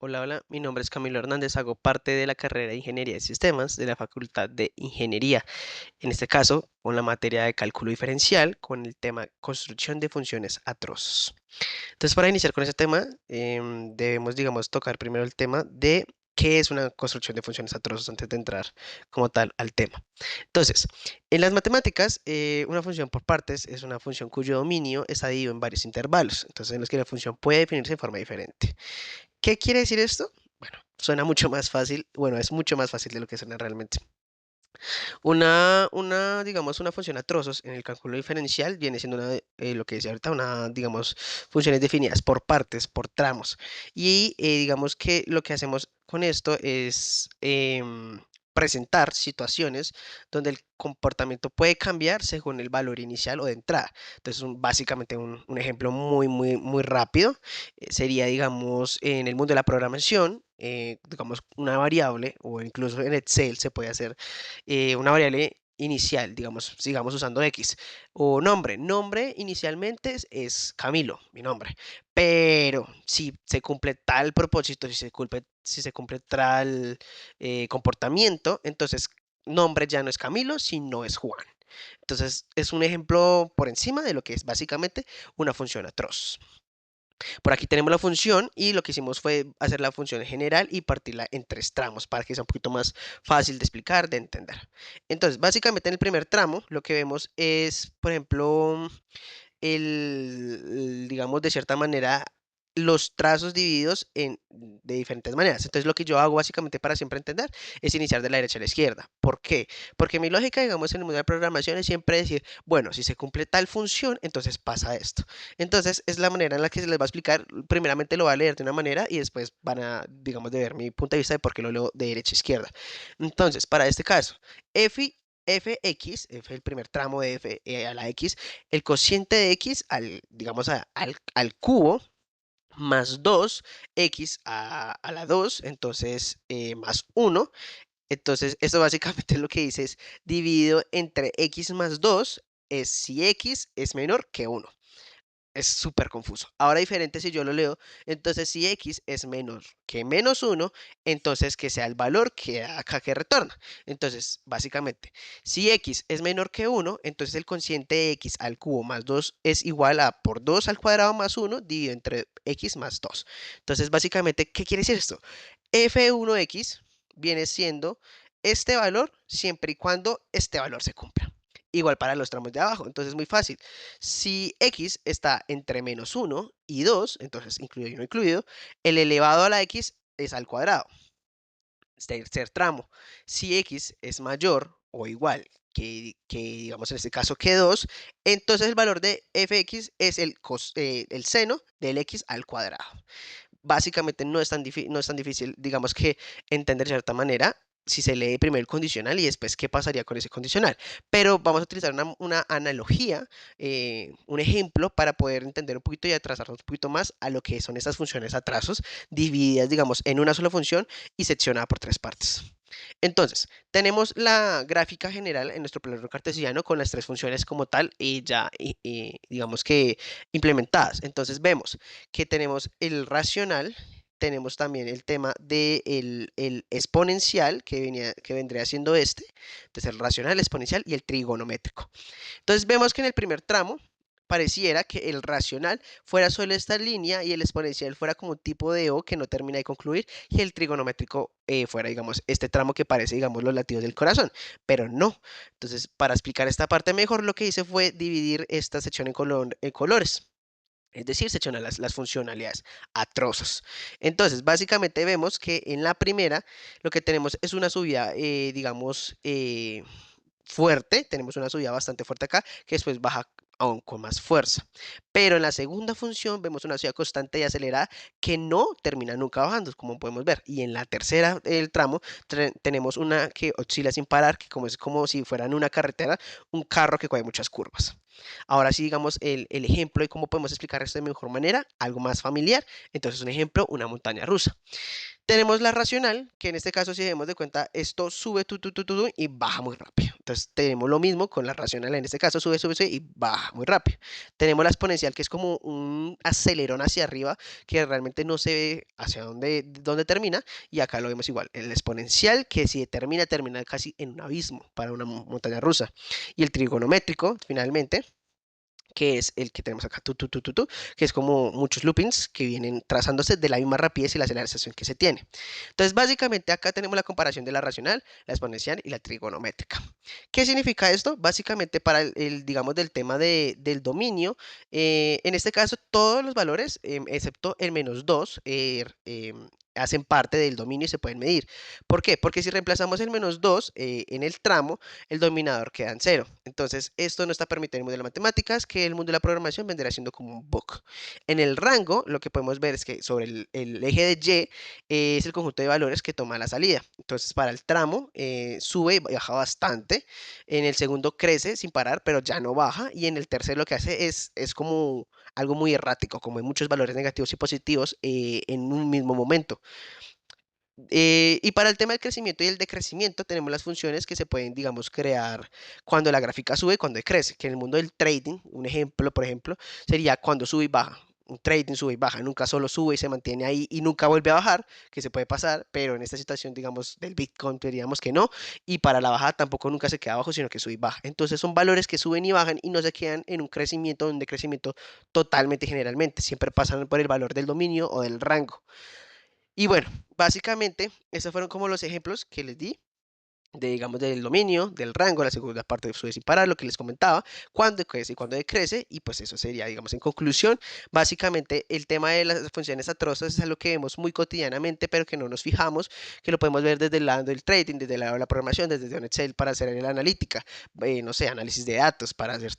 Hola, hola, mi nombre es Camilo Hernández, hago parte de la carrera de Ingeniería de Sistemas de la Facultad de Ingeniería, en este caso con la materia de cálculo diferencial con el tema construcción de funciones a trozos. Entonces, para iniciar con ese tema, debemos, digamos, tocar primero el tema de qué es una construcción de funciones a trozos antes de entrar como tal al tema. Entonces, en las matemáticas, una función por partes es una función cuyo dominio está dividido en varios intervalos, entonces en los que la función puede definirse de forma diferente. ¿Qué quiere decir esto? Bueno, suena mucho más fácil, bueno, es mucho más fácil de lo que suena realmente. Digamos, una función a trozos en el cálculo diferencial viene siendo lo que decía ahorita, digamos, funciones definidas por partes, por tramos. Y digamos que lo que hacemos con esto es presentar situaciones donde el comportamiento puede cambiar según el valor inicial o de entrada. Entonces, básicamente un ejemplo muy rápido sería, digamos, en el mundo de la programación, digamos, una variable o incluso en Excel se puede hacer una variable inicial, digamos, sigamos usando X, o nombre. Nombre inicialmente es Camilo, mi nombre. Pero si se cumple tal propósito, si se cumple tal comportamiento, entonces nombre ya no es Camilo, sino es Juan. Entonces es un ejemplo por encima de lo que es básicamente una función atroz. Por aquí tenemos la función y lo que hicimos fue hacer la función general y partirla en tres tramos para que sea un poquito más fácil de explicar, de entender. Entonces, básicamente en el primer tramo lo que vemos es, por ejemplo, digamos, de cierta manera, los trazos divididos de diferentes maneras. Entonces, lo que yo hago básicamente para siempre entender es iniciar de la derecha a la izquierda. ¿Por qué? Porque mi lógica, digamos, en el mundo de la programación es siempre decir, bueno, si se cumple tal función, entonces pasa esto. Entonces, es la manera en la que se les va a explicar. Primeramente lo voy a leer de una manera y después van a, digamos, de ver mi punto de vista de por qué lo leo de derecha a izquierda. Entonces, para este caso, fx, f el primer tramo de f a la x, el cociente de x digamos, al cubo más 2x a la 2 entonces más uno. Entonces esto básicamente lo que dice es dividido entre x más 2 es si x es menor que uno. Es súper confuso. Ahora diferente si yo lo leo, entonces si x es menor que menos uno, entonces que sea el valor que acá que retorna. Entonces, básicamente, si x es menor que uno, entonces el cociente de x al cubo más 2 es igual a por 2 al cuadrado más uno dividido entre x más 2. Entonces, básicamente, ¿qué quiere decir esto? F1x viene siendo este valor siempre y cuando este valor se cumpla. Igual para los tramos de abajo, entonces es muy fácil. Si x está entre menos uno y 2, entonces incluido y no incluido, el elevado a la x es al cuadrado. Tercer tramo. Si x es mayor o igual digamos en este caso, que 2, entonces el valor de fx es el seno del x al cuadrado. Básicamente no es tan difícil, digamos que entender de cierta manera si se lee primero el condicional y después qué pasaría con ese condicional. Pero vamos a utilizar una analogía, un ejemplo para poder entender un poquito y atrasarnos un poquito más a lo que son estas funciones a trazos divididas, digamos, en una sola función y seccionada por tres partes. Entonces, tenemos la gráfica general en nuestro plano cartesiano con las tres funciones como tal y ya, digamos que implementadas. Entonces, vemos que tenemos el racional, tenemos también el tema del el exponencial, que vendría siendo este, entonces el racional, el exponencial y el trigonométrico. Entonces vemos que en el primer tramo pareciera que el racional fuera solo esta línea y el exponencial fuera como un tipo de O que no termina de concluir y el trigonométrico fuera, digamos, este tramo que parece, digamos, los latidos del corazón, pero no. Entonces, para explicar esta parte mejor, lo que hice fue dividir esta sección en colores. Es decir, seccionar las funcionalidades a trozos. Entonces, básicamente vemos que en la primera lo que tenemos es una subida, digamos, fuerte, tenemos una subida bastante fuerte acá, que después baja aún con más fuerza. Pero en la segunda función vemos una subida constante y acelerada que no termina nunca bajando, como podemos ver. Y en la tercera, el tramo, tenemos una que oscila sin parar, que como es como si fuera en una carretera, un carro que coge muchas curvas. Ahora sí, digamos, el ejemplo de cómo podemos explicar esto de mejor manera, algo más familiar. Entonces, un ejemplo, una montaña rusa. Tenemos la racional, que en este caso, si demos de cuenta, esto sube y baja muy rápido. Entonces, tenemos lo mismo con la racional, en este caso, sube y baja muy rápido. Tenemos la exponencial, que es como un acelerón hacia arriba, que realmente no se ve hacia dónde termina, y acá lo vemos igual. El exponencial, que si termina casi en un abismo para una montaña rusa. Y el trigonométrico, finalmente, que es el que tenemos acá, que es como muchos loopings que vienen trazándose de la misma rapidez y la aceleración que se tiene. Entonces, básicamente acá tenemos la comparación de la racional, la exponencial y la trigonométrica. ¿Qué significa esto? Básicamente para digamos, del tema del dominio, en este caso todos los valores, excepto el -2, hacen parte del dominio y se pueden medir. ¿Por qué? Porque si reemplazamos el -2 en el tramo, el dominador queda en cero. Entonces, esto no está permitido en el mundo de las matemáticas, que el mundo de la programación vendría siendo como un bug. En el rango, lo que podemos ver es que sobre el eje de Y es el conjunto de valores que toma la salida. Entonces, para el tramo, sube y baja bastante. En el segundo crece sin parar, pero ya no baja. Y en el tercero lo que hace es como algo muy errático, como hay muchos valores negativos y positivos en un mismo momento. Y para el tema del crecimiento y el decrecimiento tenemos las funciones que se pueden, digamos, crear cuando la gráfica sube y cuando decrece, que en el mundo del trading, un ejemplo, por ejemplo, sería cuando sube y baja. Un trading sube y baja, nunca solo sube y se mantiene ahí y nunca vuelve a bajar, que se puede pasar, pero en esta situación, digamos, del Bitcoin, diríamos que no, y para la bajada tampoco nunca se queda abajo, sino que sube y baja. Entonces son valores que suben y bajan y no se quedan en un crecimiento o un decrecimiento totalmente generalmente, siempre pasan por el valor del dominio o del rango. Y bueno, básicamente, esos fueron como los ejemplos que les di de, digamos, del dominio, del rango, la segunda parte de sube sin parar, lo que les comentaba, cuándo crece y cuándo decrece, y pues eso sería, digamos, en conclusión, básicamente el tema de las funciones atrozas es algo que vemos muy cotidianamente, pero que no nos fijamos, que lo podemos ver desde el lado del trading, desde el lado de la programación, desde un Excel para hacer la analítica, no sé, análisis de datos, para hacer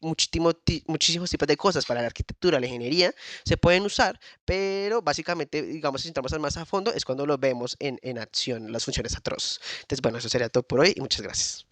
muchísimos tipos de cosas, para la arquitectura, la ingeniería, se pueden usar, pero básicamente, digamos, si entramos más a fondo, es cuando lo vemos en acción, las funciones atrozas. Entonces, bueno, eso sería todo por hoy y muchas gracias.